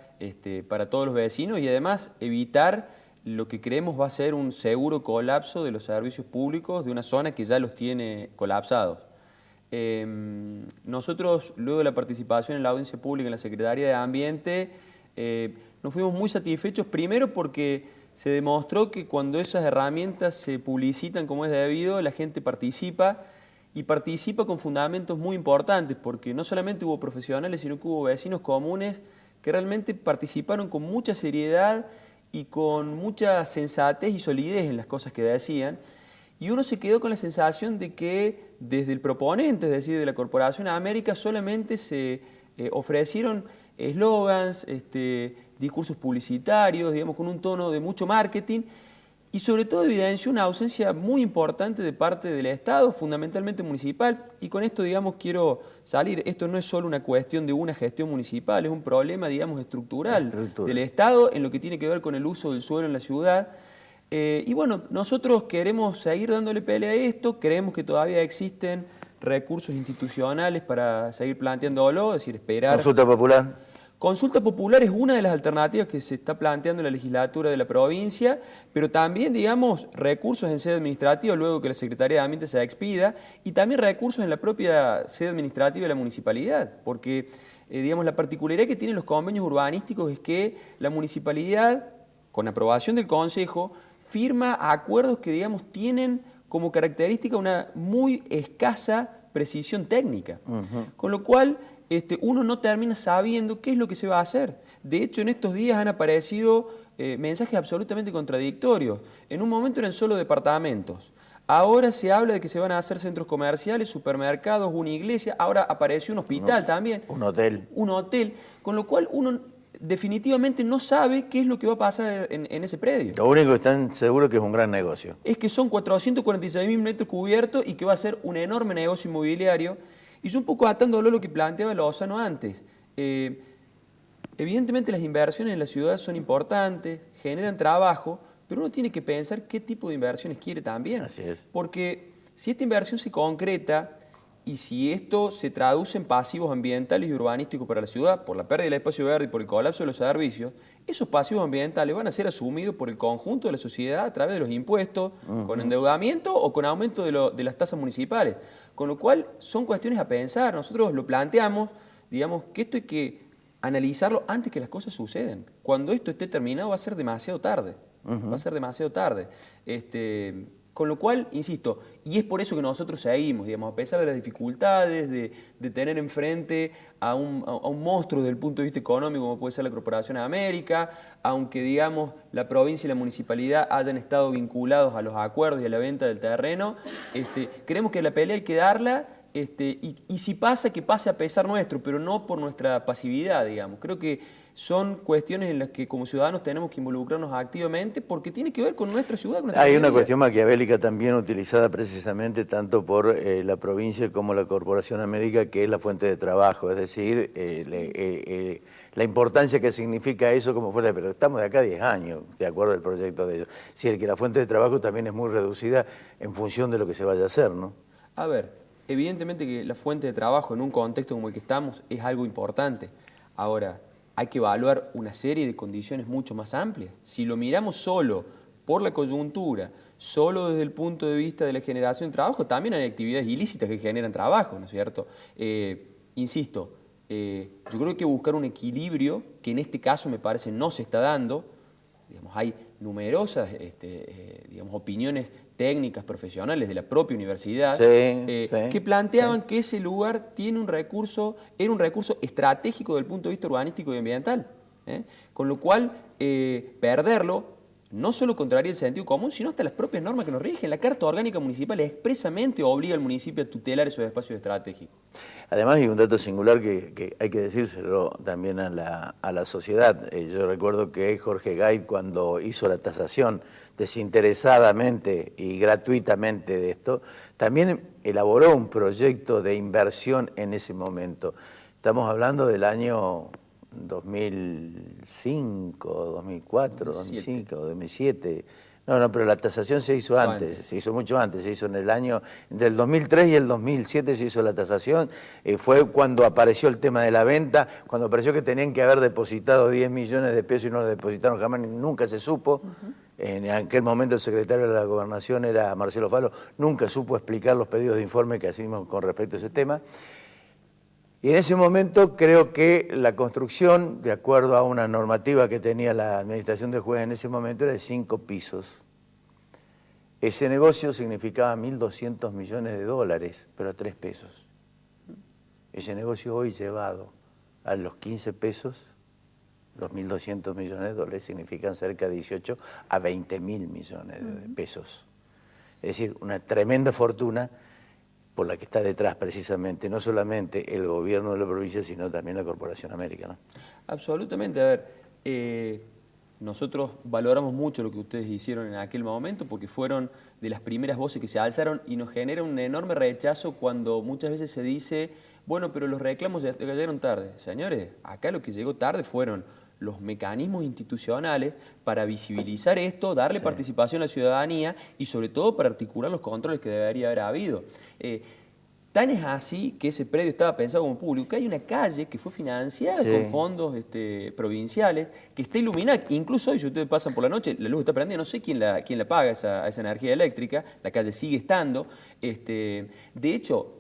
para todos los vecinos y además evitar lo que creemos va a ser un seguro colapso de los servicios públicos de una zona que ya los tiene colapsados. Nosotros, luego de la participación en la audiencia pública en la Secretaría de Ambiente, nos fuimos muy satisfechos, primero porque se demostró que cuando esas herramientas se publicitan como es debido, la gente participa y participa con fundamentos muy importantes, porque no solamente hubo profesionales, sino que hubo vecinos comunes que realmente participaron con mucha seriedad y con mucha sensatez y solidez en las cosas que decían, y uno se quedó con la sensación de que desde el proponente, es decir, de la Corporación América, solamente se ofrecieron eslogans, discursos publicitarios, digamos, con un tono de mucho marketing, y sobre todo evidenció una ausencia muy importante de parte del Estado, fundamentalmente municipal, y con esto, digamos, quiero salir. Esto no es solo una cuestión de una gestión municipal, es un problema, digamos, estructural del Estado en lo que tiene que ver con el uso del suelo en la ciudad. Y bueno, nosotros queremos seguir dándole pelea a esto, creemos que todavía existen recursos institucionales para seguir planteándolo, es decir, esperar... Consulta popular. Consulta popular es una de las alternativas que se está planteando en la legislatura de la provincia, pero también, digamos, recursos en sede administrativa luego que la Secretaría de Ambiente se expida y también recursos en la propia sede administrativa de la municipalidad, porque, digamos, la particularidad que tienen los convenios urbanísticos es que la municipalidad, con aprobación del Consejo, firma acuerdos que, digamos, tienen como característica una muy escasa precisión técnica, con lo cual uno no termina sabiendo qué es lo que se va a hacer. De hecho, en estos días han aparecido mensajes absolutamente contradictorios. En un momento eran solo departamentos. Ahora se habla de que se van a hacer centros comerciales, supermercados, una iglesia. Ahora apareció un hospital también. Un hotel. Un hotel. Con lo cual uno definitivamente no sabe qué es lo que va a pasar en ese predio. Lo único que están seguros que es un gran negocio. Es que son 446.000 metros cubiertos y que va a ser un enorme negocio inmobiliario. Y yo un poco atándolo a lo que planteaba Lozano antes. Evidentemente las inversiones en la ciudad son importantes, generan trabajo, pero uno tiene que pensar qué tipo de inversiones quiere también. Así es. Porque si esta inversión se concreta y si esto se traduce en pasivos ambientales y urbanísticos para la ciudad, por la pérdida del espacio verde y por el colapso de los servicios, esos pasivos ambientales van a ser asumidos por el conjunto de la sociedad a través de los impuestos, con endeudamiento o con aumento de las tasas municipales. Con lo cual son cuestiones a pensar. Nosotros lo planteamos, digamos, que esto hay que analizarlo antes que las cosas sucedan. Cuando esto esté terminado va a ser demasiado tarde. Va a ser demasiado tarde. Con lo cual, insisto, y es por eso que nosotros seguimos, digamos, a pesar de las dificultades, de tener enfrente a un monstruo desde el punto de vista económico como puede ser la Corporación América, aunque, digamos, la provincia y la municipalidad hayan estado vinculados a los acuerdos y a la venta del terreno, creemos que la pelea hay que darla, y si pasa, que pase a pesar nuestro, pero no por nuestra pasividad, digamos. Creo que son cuestiones en las que como ciudadanos tenemos que involucrarnos activamente porque tiene que ver con nuestra ciudad. Con nuestra Hay una vida. cuestión maquiavélica también utilizada precisamente tanto por la provincia como la Corporación América, que es la fuente de trabajo, es decir, la importancia que significa eso como fuera, pero estamos de acá 10 años, de acuerdo al proyecto de ellos. Es decir, que la fuente de trabajo también es muy reducida en función de lo que se vaya a hacer, ¿no? A ver, evidentemente que la fuente de trabajo en un contexto como el que estamos es algo importante. Ahora, hay que evaluar una serie de condiciones mucho más amplias. Si lo miramos solo por la coyuntura, solo desde el punto de vista de la generación de trabajo, también hay actividades ilícitas que generan trabajo, ¿no es cierto? Insisto, yo creo que hay que buscar un equilibrio que en este caso me parece no se está dando. Digamos, hay numerosas digamos, opiniones técnicas, profesionales de la propia universidad, que planteaban que ese lugar tiene era un recurso estratégico desde el punto de vista urbanístico y ambiental. Con lo cual, perderlo no solo contraría el sentido común, sino hasta las propias normas que nos rigen. La Carta Orgánica Municipal expresamente obliga al municipio a tutelar esos espacios estratégicos. Además hay un dato singular que hay que decírselo también a la sociedad. Yo recuerdo que Jorge Gait, cuando hizo la tasación desinteresadamente y gratuitamente de esto, también elaboró un proyecto de inversión en ese momento. Estamos hablando del año 2005, 2004, 2005, 2007. No, pero la tasación se hizo antes, se hizo mucho antes, se hizo en el año, entre el 2003 y el 2007 se hizo la tasación, fue cuando apareció el tema de la venta, cuando apareció que tenían que haber depositado 10 millones de pesos y no lo depositaron jamás, nunca se supo. En aquel momento el secretario de la Gobernación era Marcelo Falo, nunca supo explicar los pedidos de informe que hacíamos con respecto a ese tema. Y en ese momento creo que la construcción, de acuerdo a una normativa que tenía la administración del juez en ese momento, era de 5 pisos. Ese negocio significaba 1.200 millones de dólares, pero a 3 pesos. Ese negocio hoy llevado a los 15 pesos, los 1.200 millones de dólares significan cerca de 18 a 20.000 millones de pesos. Es decir, una tremenda fortuna por la que está detrás precisamente, no solamente el gobierno de la provincia, sino también la Corporación América, ¿no? Absolutamente. A ver, nosotros valoramos mucho lo que ustedes hicieron en aquel momento porque fueron de las primeras voces que se alzaron y nos genera un enorme rechazo cuando muchas veces se dice, bueno, pero los reclamos ya llegaron tarde. Señores, acá lo que llegó tarde fueron los mecanismos institucionales para visibilizar esto, darle participación a la ciudadanía y sobre todo para articular los controles que debería haber habido. Tan es así que ese predio estaba pensado como público, que hay una calle que fue financiada con fondos provinciales, que está iluminada, incluso hoy si ustedes pasan por la noche, la luz está prendida, no sé quién la paga esa energía eléctrica, la calle sigue estando. De hecho,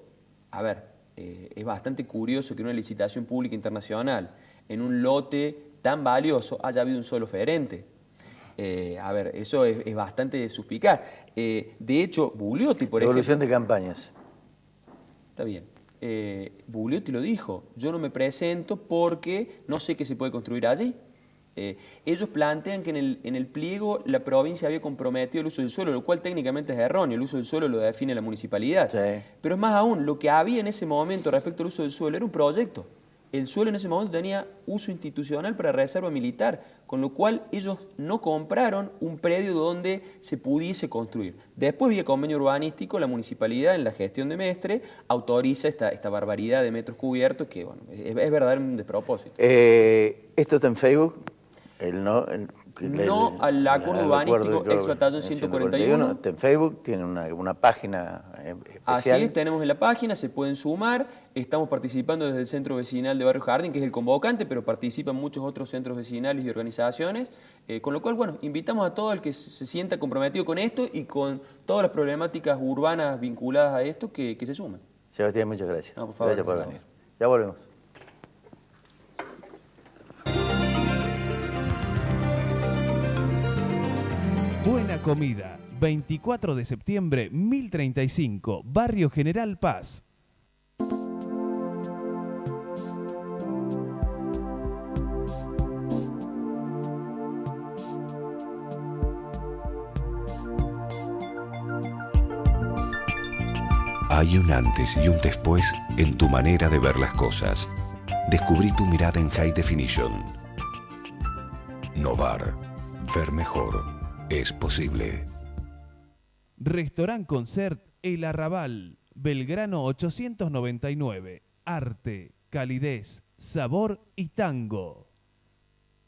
a ver, es bastante curioso que en una licitación pública internacional, en un lote tan valioso, haya habido un solo oferente. A ver, eso es bastante suspicaz. De hecho, Bugliotti, por ejemplo... Evolución de campañas. Está bien. Bugliotti lo dijo, yo no me presento porque no sé qué se puede construir allí. Ellos plantean que en el pliego la provincia había comprometido el uso del suelo, lo cual técnicamente es erróneo, el uso del suelo lo define la municipalidad. Pero es más aún, lo que había en ese momento respecto al uso del suelo era un proyecto. El suelo en ese momento tenía uso institucional para reserva militar, con lo cual ellos no compraron un predio donde se pudiese construir. Después, vía convenio urbanístico, la municipalidad en la gestión de Mestre autoriza esta barbaridad de metros cubiertos que bueno, es verdadero un despropósito. ¿Esto está en Facebook? No al acuerdo urbanístico ex batallón 141. Está en Facebook, tiene una página especial. Así es, tenemos en la página, se pueden sumar. Estamos participando desde el Centro Vecinal de Barrio Jardín, que es el convocante, pero participan muchos otros centros vecinales y organizaciones. Con lo cual, bueno, invitamos a todo el que se sienta comprometido con esto y con todas las problemáticas urbanas vinculadas a esto que se sumen. Sebastián, muchas gracias. No, por favor, gracias por venir. Ya volvemos. Buena comida, 24 de septiembre 1035, Barrio General Paz. Hay un antes y un después en tu manera de ver las cosas. Descubrí tu mirada en High Definition. Novar. Ver mejor. Es posible. Restaurant Concert El Arrabal, Belgrano 899. Arte, calidez, sabor y tango.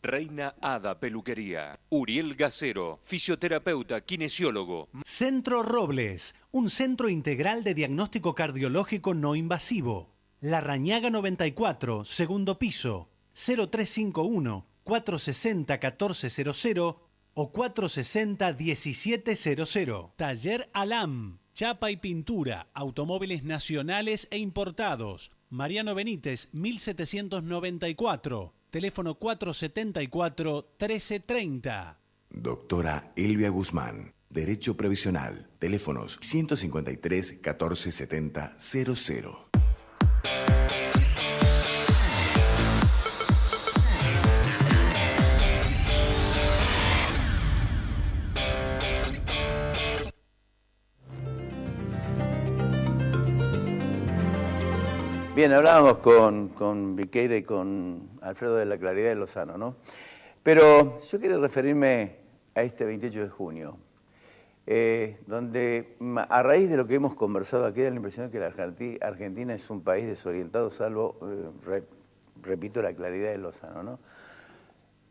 Reina Hada Peluquería. Uriel Gacero, fisioterapeuta, kinesiólogo. Centro Robles, un centro integral de diagnóstico cardiológico no invasivo. La Rañaga 94, segundo piso, 0351-460-1400 o 460-1700. Taller Alam, chapa y pintura, automóviles nacionales e importados. Mariano Benítez, 1794. Teléfono 474-1330. Doctora Elvia Guzmán, Derecho Previsional. Teléfonos 153-1470-00. Bien, hablábamos con Viqueira y con Alfredo de la Claridad de Lozano, ¿no? Pero yo quiero referirme a este 28 de junio, donde a raíz de lo que hemos conversado aquí, da la impresión de que la Argentina es un país desorientado, salvo, repito, la Claridad de Lozano, ¿no?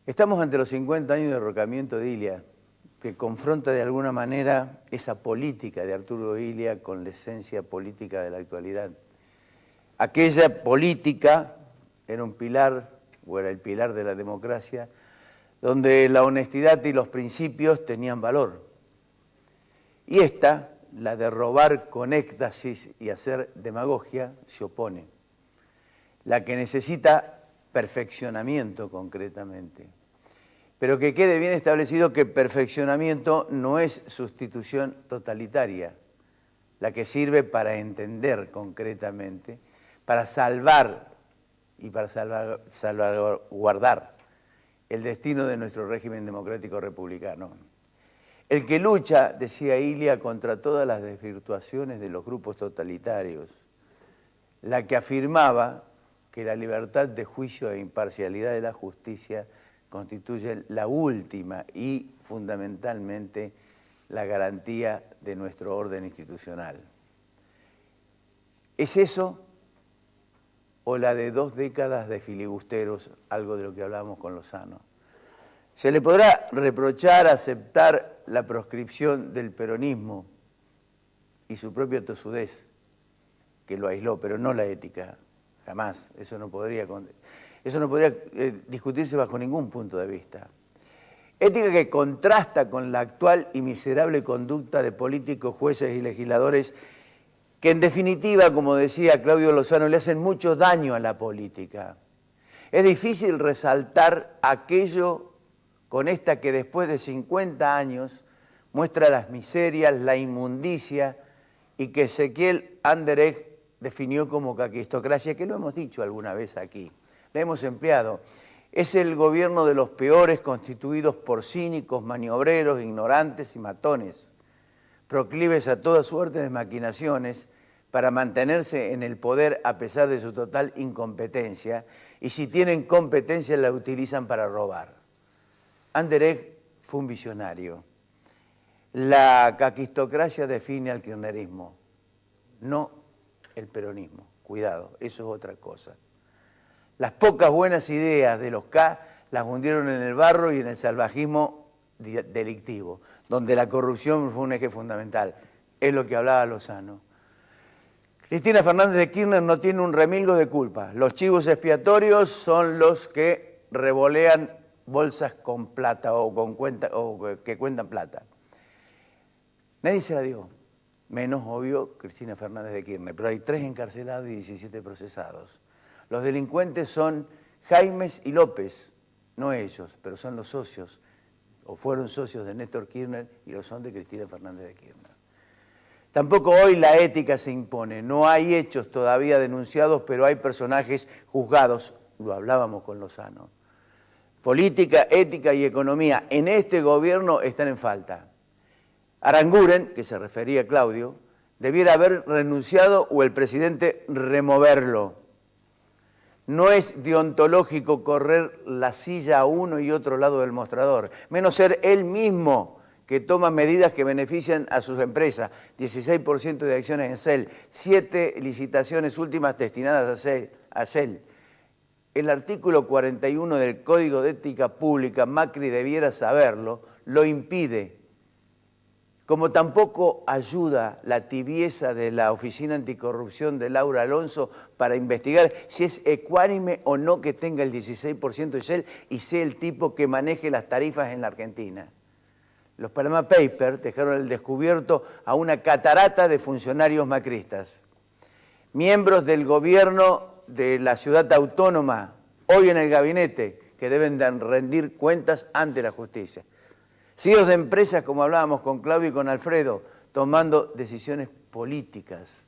Estamos ante los 50 años de derrocamiento de Ilia, que confronta de alguna manera esa política de Arturo Ilia con la esencia política de la actualidad. Aquella política era un pilar, o era el pilar de la democracia, donde la honestidad y los principios tenían valor. Y esta, la de robar con éxtasis y hacer demagogia, se opone. La que necesita perfeccionamiento concretamente. Pero que quede bien establecido que perfeccionamiento no es sustitución totalitaria, la que sirve para entender concretamente, para salvar y para salvaguardar el destino de nuestro régimen democrático republicano. El que lucha, decía Ilia, contra todas las desvirtuaciones de los grupos totalitarios, la que afirmaba que la libertad de juicio e imparcialidad de la justicia constituye la última y fundamentalmente la garantía de nuestro orden institucional. ¿Es eso o la de 2 décadas de filibusteros, algo de lo que hablábamos con Lozano? Se le podrá reprochar aceptar la proscripción del peronismo y su propia tosudez, que lo aisló, pero no la ética, jamás. Eso no podría discutirse bajo ningún punto de vista. Ética que contrasta con la actual y miserable conducta de políticos, jueces y legisladores que en definitiva, como decía Claudio Lozano, le hacen mucho daño a la política. Es difícil resaltar aquello con esta que después de 50 años muestra las miserias, la inmundicia y que Ezequiel Anderegg definió como caquistocracia, que lo hemos dicho alguna vez aquí, la hemos empleado. Es el gobierno de los peores, constituidos por cínicos, maniobreros, ignorantes y matones, proclives a toda suerte de maquinaciones para mantenerse en el poder a pesar de su total incompetencia, y si tienen competencia la utilizan para robar. Anderegg fue un visionario. La caquistocracia define al kirchnerismo, no el peronismo. Cuidado, eso es otra cosa. Las pocas buenas ideas de los K las hundieron en el barro y en el salvajismo delictivo, donde la corrupción fue un eje fundamental. Es lo que hablaba Lozano. Cristina Fernández de Kirchner no tiene un remilgo de culpa. Los chivos expiatorios son los que revolean bolsas con plata o que cuentan plata. Nadie se la dio, menos obvio Cristina Fernández de Kirchner, pero hay 3 encarcelados y 17 procesados. Los delincuentes son Jaimes y López, no ellos, pero son los socios. o fueron socios de Néstor Kirchner y lo son de Cristina Fernández de Kirchner. Tampoco hoy la ética se impone, no hay hechos todavía denunciados, pero hay personajes juzgados, lo hablábamos con Lozano. Política, ética y economía en este gobierno están en falta. Aranguren, que se refería a Claudio, debiera haber renunciado o el presidente removerlo. No es deontológico correr la silla a uno y otro lado del mostrador, menos ser él mismo que toma medidas que benefician a sus empresas. 16% de acciones en Shell, 7 licitaciones últimas destinadas a Shell. El artículo 41 del Código de Ética Pública, Macri debiera saberlo, lo impide. Como tampoco ayuda la tibieza de la Oficina Anticorrupción de Laura Alonso para investigar si es ecuánime o no que tenga el 16% de Shell y sea el tipo que maneje las tarifas en la Argentina. Los Panama Papers dejaron al descubierto a una catarata de funcionarios macristas. Miembros del gobierno de la ciudad autónoma, hoy en el gabinete, que deben de rendir cuentas ante la justicia. CEOs de empresas, como hablábamos con Claudio y con Alfredo, tomando decisiones políticas.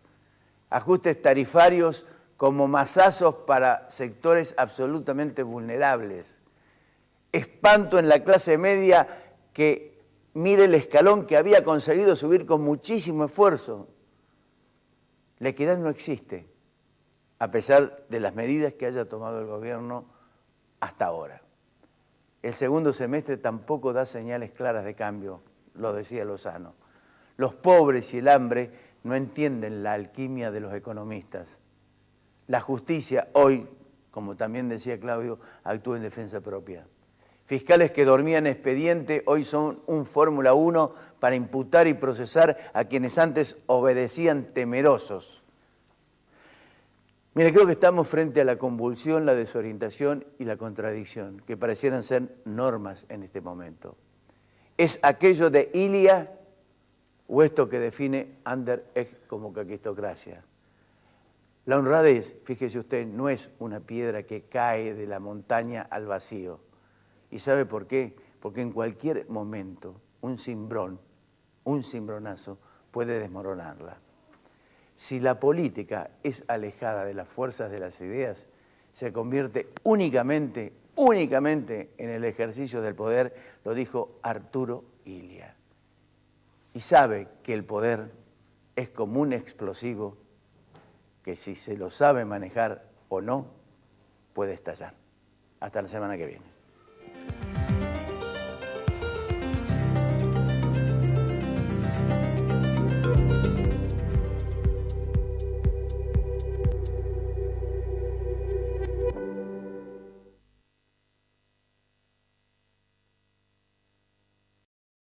Ajustes tarifarios como mazazos para sectores absolutamente vulnerables. Espanto en la clase media que mire el escalón que había conseguido subir con muchísimo esfuerzo. La equidad no existe, a pesar de las medidas que haya tomado el gobierno hasta ahora. El segundo semestre tampoco da señales claras de cambio, lo decía Lozano. Los pobres y el hambre no entienden la alquimia de los economistas. La justicia hoy, como también decía Claudio, actúa en defensa propia. Fiscales que dormían expediente hoy son un Fórmula 1 para imputar y procesar a quienes antes obedecían temerosos. Mire, creo que estamos frente a la convulsión, la desorientación y la contradicción, que parecieran ser normas en este momento. ¿Es aquello de Ilia o esto que define Ander Egg como caquistocracia? La honradez, fíjese usted, no es una piedra que cae de la montaña al vacío. ¿Y sabe por qué? Porque en cualquier momento un cimbronazo puede desmoronarla. Si la política es alejada de las fuerzas de las ideas, se convierte únicamente en el ejercicio del poder, lo dijo Arturo Ilia. Y sabe que el poder es como un explosivo que si se lo sabe manejar o no, puede estallar. Hasta la semana que viene.